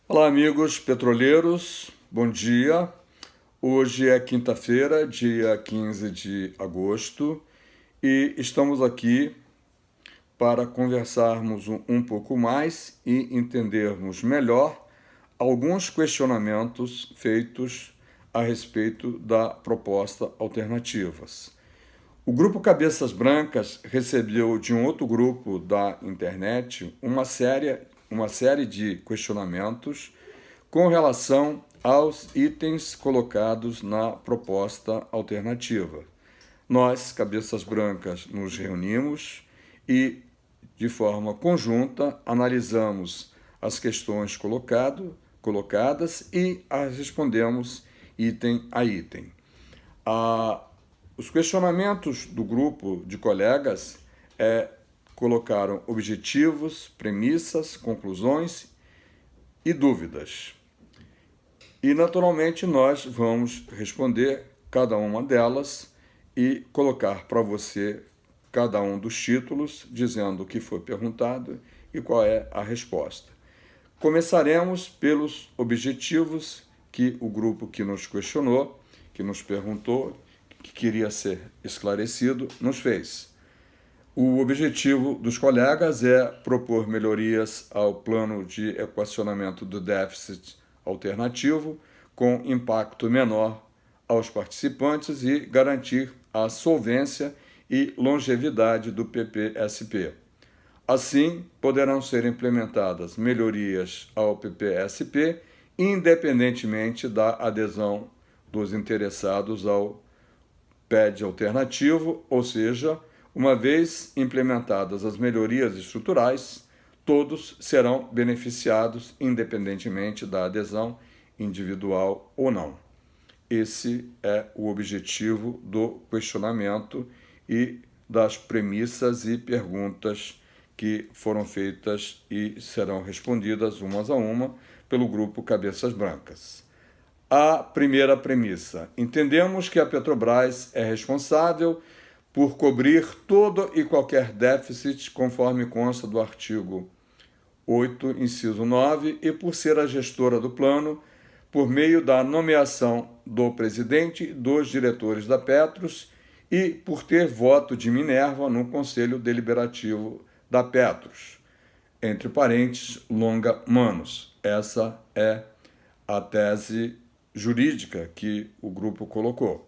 Olá, amigos petroleiros, bom dia. Hoje é quinta-feira, dia 15 de agosto, e estamos aqui para conversarmos um pouco mais e entendermos melhor alguns questionamentos feitos a respeito da proposta alternativas. O grupo Cabeças Brancas recebeu de um outro grupo da internet uma série de questionamentos com relação aos itens colocados na proposta alternativa. Nós, Cabeças Brancas, nos reunimos e, de forma conjunta, analisamos as questões colocadas e as respondemos item a item. Os questionamentos do grupo de colegas colocaram objetivos, premissas, conclusões e dúvidas. E, naturalmente, nós vamos responder cada uma delas e colocar para você cada um dos títulos, dizendo o que foi perguntado e qual é a resposta. Começaremos pelos objetivos que o grupo que nos questionou, que nos perguntou, que queria ser esclarecido, nos fez. O objetivo dos colegas é propor melhorias ao plano de equacionamento do déficit alternativo, com impacto menor aos participantes e garantir a solvência e longevidade do PPSP. Assim, poderão ser implementadas melhorias ao PPSP, independentemente da adesão dos interessados ao PED alternativo, ou seja, uma vez implementadas as melhorias estruturais, todos serão beneficiados, independentemente da adesão individual ou não. Esse é o objetivo do questionamento e das premissas e perguntas que foram feitas e serão respondidas umas a uma pelo grupo Cabeças Brancas. A primeira premissa: entendemos que a Petrobras é responsável por cobrir todo e qualquer déficit, conforme consta do artigo 8, inciso 9, e por ser a gestora do plano, por meio da nomeação do presidente e dos diretores da Petros e por ter voto de Minerva no Conselho Deliberativo da Petros, entre parênteses, longa manos. Essa é a tese jurídica que o grupo colocou.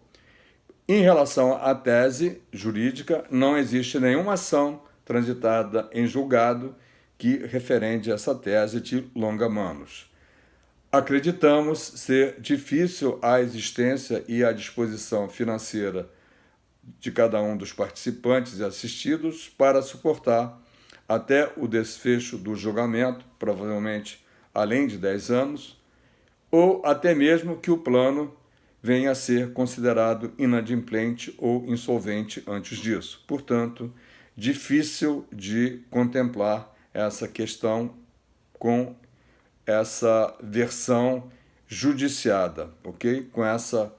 Em relação à tese jurídica, não existe nenhuma ação transitada em julgado que referende essa tese de longa manos. Acreditamos ser difícil a existência e a disposição financeira de cada um dos participantes e assistidos para suportar até o desfecho do julgamento, provavelmente além de 10 anos, ou até mesmo que o plano venha a ser considerado inadimplente ou insolvente antes disso. Portanto, difícil de contemplar essa questão com essa versão judiciada, ok? Com essa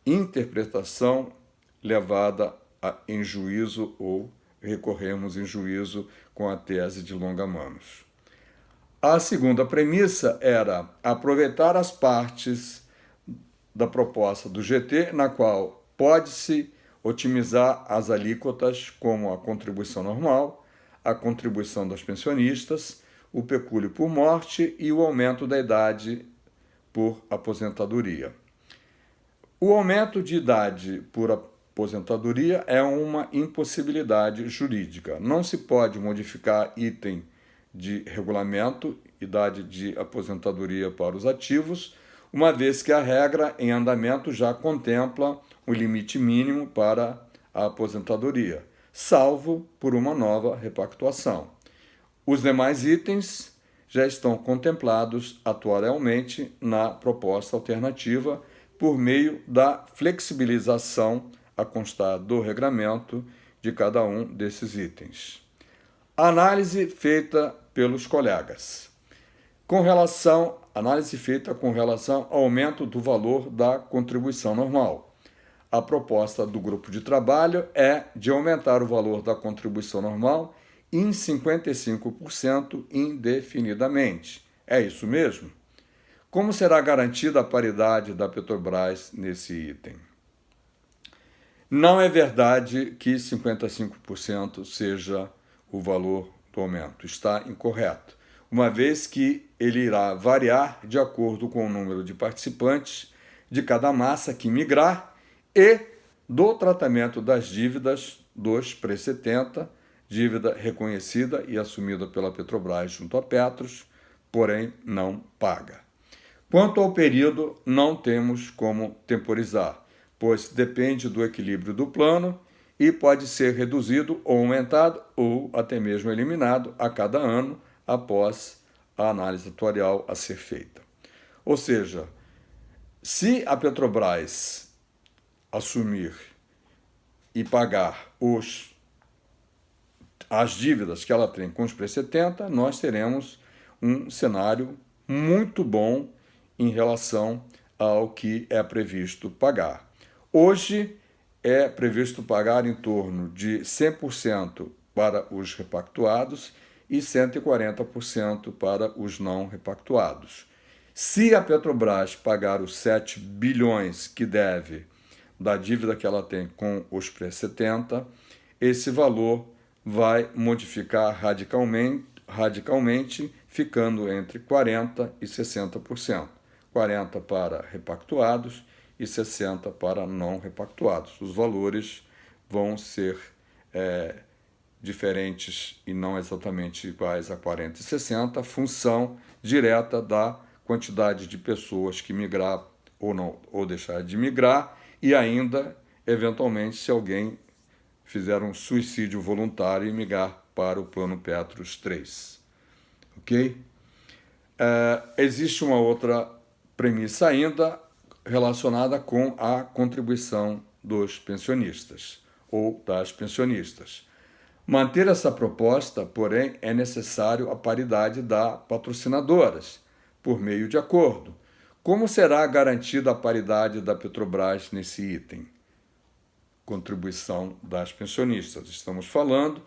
interpretação levada em juízo ou recorremos em juízo com a tese de longa manos. A segunda premissa era aproveitar as partes da proposta do GT, na qual pode-se otimizar as alíquotas, como a contribuição normal, a contribuição dos pensionistas, o pecúlio por morte e o aumento da idade por aposentadoria. O aumento de idade por aposentadoria é uma impossibilidade jurídica. Não se pode modificar item de regulamento, idade de aposentadoria para os ativos, uma vez que a regra em andamento já contempla o limite mínimo para a aposentadoria, salvo por uma nova repactuação. Os demais itens já estão contemplados atualmente na proposta alternativa por meio da flexibilização a constar do regramento de cada um desses itens. Análise feita pelos colegas. Análise feita com relação ao aumento do valor da contribuição normal. A proposta do grupo de trabalho é de aumentar o valor da contribuição normal em 55% indefinidamente. É isso mesmo? Como será garantida a paridade da Petrobras nesse item? Não é verdade que 55% seja o valor do aumento. Está incorreto, uma vez que ele irá variar de acordo com o número de participantes de cada massa que migrar e do tratamento das dívidas dos pré-70, dívida reconhecida e assumida pela Petrobras junto à Petros, porém não paga. Quanto ao período, não temos como temporizar, pois depende do equilíbrio do plano e pode ser reduzido ou aumentado ou até mesmo eliminado a cada ano após a análise atuarial a ser feita. Ou seja, se a Petrobras assumir e pagar as dívidas que ela tem com os pré-70, nós teremos um cenário muito bom em relação ao que é previsto pagar. Hoje é previsto pagar em torno de 100% para os repactuados e 140% para os não repactuados. Se a Petrobras pagar os 7 bilhões que deve da dívida que ela tem com os pré-70, esse valor vai modificar radicalmente, ficando entre 40% e 60%. 40% para repactuados e 60% para não repactuados. Os valores vão ser diferentes e não exatamente iguais a 40% e 60%, função direta da quantidade de pessoas que migrar ou não, ou deixar de migrar, e ainda, eventualmente, se alguém fizer um suicídio voluntário e migrar para o Plano Petros 3. Ok? Existe uma outra premissa ainda relacionada com a contribuição dos pensionistas ou das pensionistas. Manter essa proposta, porém, é necessário a paridade das patrocinadoras, por meio de acordo. Como será garantida a paridade da Petrobras nesse item? Contribuição das pensionistas. Estamos falando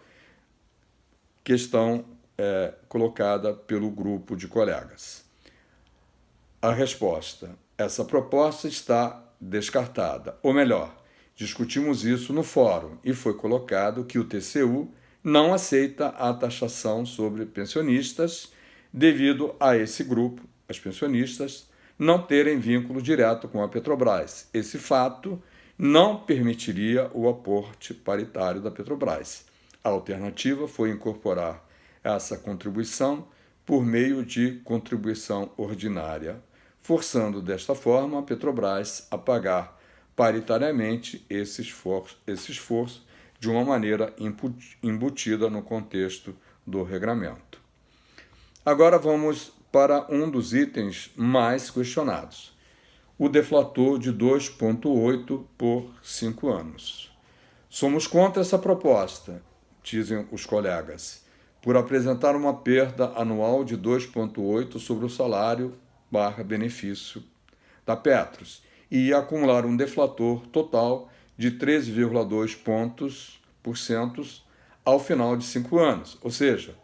questão colocada pelo grupo de colegas. A resposta: essa proposta está descartada. Ou melhor, discutimos isso no fórum e foi colocado que o TCU não aceita a taxação sobre pensionistas devido a esse grupo, as pensionistas, não terem vínculo direto com a Petrobras. Esse fato não permitiria o aporte paritário da Petrobras. A alternativa foi incorporar essa contribuição por meio de contribuição ordinária, forçando desta forma a Petrobras a pagar paritariamente esse esforço de uma maneira embutida no contexto do regramento. Agora vamos para um dos itens mais questionados, o deflator de 2,8 por 5 anos. Somos contra essa proposta, dizem os colegas, por apresentar uma perda anual de 2,8 sobre o salário/benefício da Petros e acumular um deflator total de 13,2 pontos por cento ao final de 5 anos, ou seja,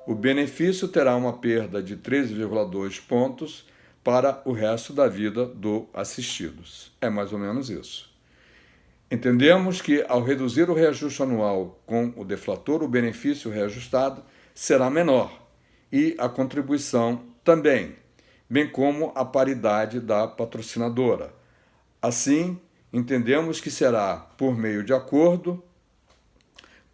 o benefício terá uma perda de 13,2 pontos para o resto da vida do assistidos. É mais ou menos isso. Entendemos que, ao reduzir o reajuste anual com o deflator, o benefício reajustado será menor e a contribuição também, bem como a paridade da patrocinadora. Assim, entendemos que será por meio de acordo,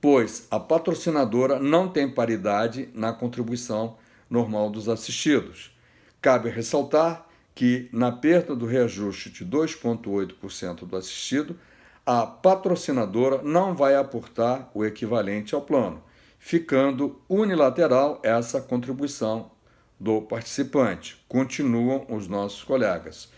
pois a patrocinadora não tem paridade na contribuição normal dos assistidos. Cabe ressaltar que, na perda do reajuste de 2,8% do assistido, a patrocinadora não vai aportar o equivalente ao plano, ficando unilateral essa contribuição do participante. Continuam os nossos colegas.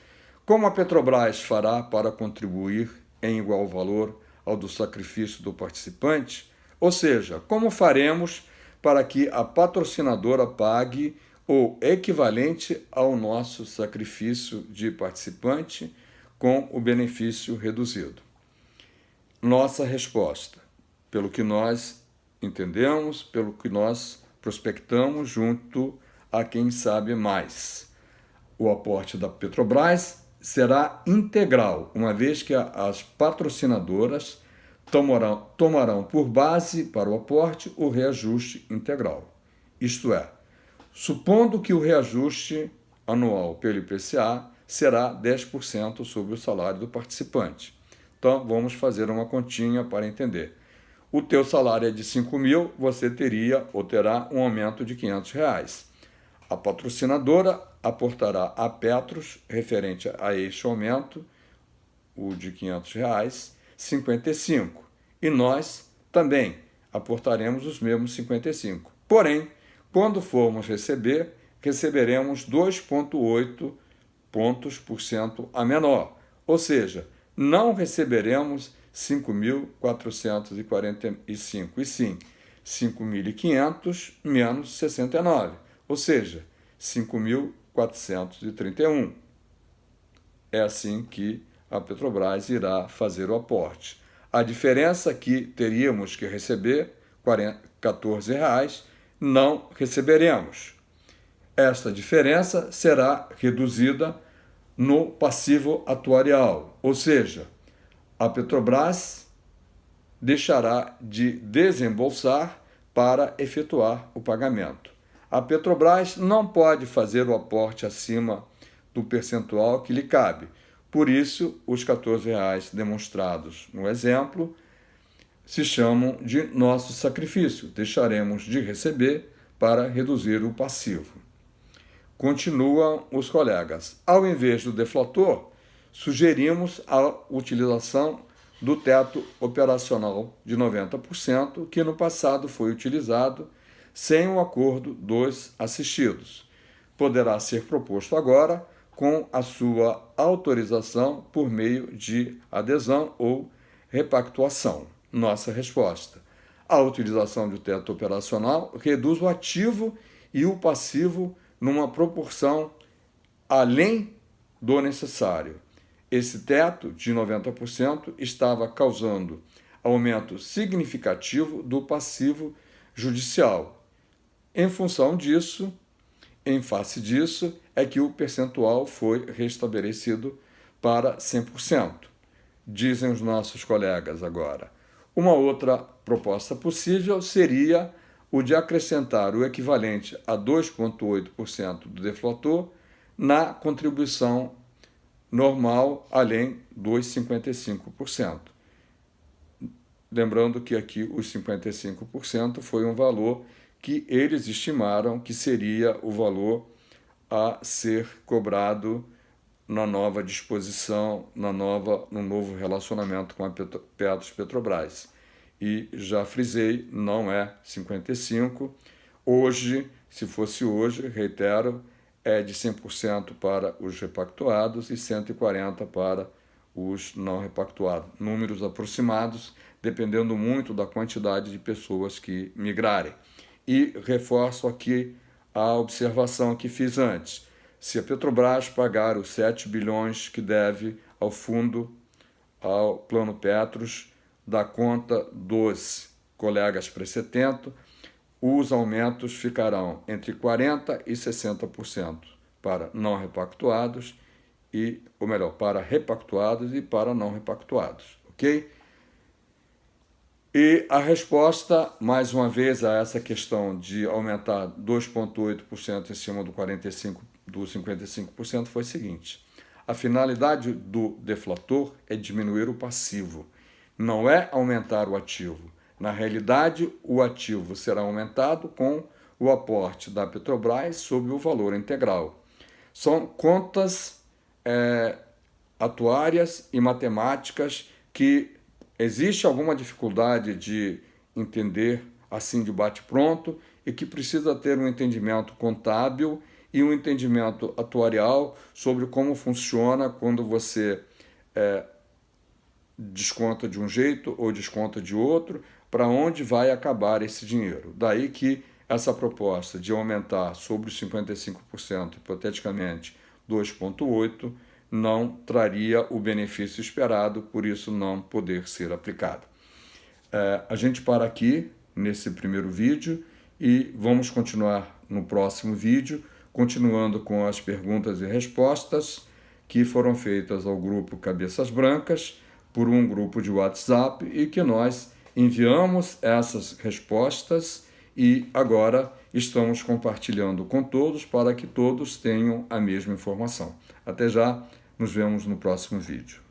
Como a Petrobras fará para contribuir em igual valor ao do sacrifício do participante? Ou seja, como faremos para que a patrocinadora pague o equivalente ao nosso sacrifício de participante com o benefício reduzido? Nossa resposta, pelo que nós entendemos, pelo que nós prospectamos junto a quem sabe mais. o aporte da Petrobras será integral, uma vez que as patrocinadoras tomarão por base para o aporte o reajuste integral. Isto é, supondo que o reajuste anual pelo IPCA será 10% sobre o salário do participante. Então, vamos fazer uma continha para entender. O teu salário é de 5 mil, você teria ou terá um aumento de R$500. A patrocinadora aportará a Petros, referente a este aumento, o de R$500, 55. E nós também aportaremos os mesmos 55. Porém, quando formos receber, receberemos 2,8 pontos por cento a menor. Ou seja, não receberemos 5.445, e sim 5.500 menos 69, ou seja, 5.431. É assim que a Petrobras irá fazer o aporte. A diferença que teríamos que receber, R$14, não receberemos. Esta diferença será reduzida no passivo atuarial, ou seja, a Petrobras deixará de desembolsar para efetuar o pagamento. A Petrobras não pode fazer o aporte acima do percentual que lhe cabe. Por isso, os R$14 demonstrados no exemplo se chamam de nosso sacrifício. Deixaremos de receber para reduzir o passivo. Continuam os colegas. Ao invés do deflator, sugerimos a utilização do teto operacional de 90%, que no passado foi utilizado sem o acordo dos assistidos. Poderá ser proposto agora com a sua autorização por meio de adesão ou repactuação. Nossa resposta: a utilização do teto operacional reduz o ativo e o passivo numa proporção além do necessário. Esse teto de 90% estava causando aumento significativo do passivo judicial. Em função disso, em face disso, é que o percentual foi restabelecido para 100%. Dizem os nossos colegas agora. Uma outra proposta possível seria o de acrescentar o equivalente a 2,8% do deflator na contribuição normal, além dos 55%. Lembrando que aqui os 55% foi um valor que eles estimaram que seria o valor a ser cobrado na nova disposição, no novo relacionamento com a Petrobras. E já frisei, não é 55%. Hoje, se fosse hoje, reitero, é de 100% para os repactuados e 140% para os não repactuados. Números aproximados, dependendo muito da quantidade de pessoas que migrarem. E reforço aqui a observação que fiz antes. Se a Petrobras pagar os 7 bilhões que deve ao fundo, ao Plano Petros, da conta dos colegas precedentes, os aumentos ficarão entre 40% e 60% para não repactuados, para repactuados e para não repactuados, ok? E a resposta, mais uma vez, a essa questão de aumentar 2,8% em cima do 55% foi a seguinte: a finalidade do deflator é diminuir o passivo, não é aumentar o ativo. Na realidade, o ativo será aumentado com o aporte da Petrobras sobre o valor integral. São contas atuárias e matemáticas que existe alguma dificuldade de entender assim de bate-pronto e que precisa ter um entendimento contábil e um entendimento atuarial sobre como funciona quando você desconta de um jeito ou desconta de outro, para onde vai acabar esse dinheiro. Daí que essa proposta de aumentar sobre os 55%, hipoteticamente 2,8%, não traria o benefício esperado, por isso não poder ser aplicado. A gente para aqui nesse primeiro vídeo e vamos continuar no próximo vídeo continuando com as perguntas e respostas que foram feitas ao grupo Cabeças Brancas por um grupo de WhatsApp e que nós enviamos essas respostas e agora estamos compartilhando com todos para que todos tenham a mesma informação. Até já, nos vemos no próximo vídeo.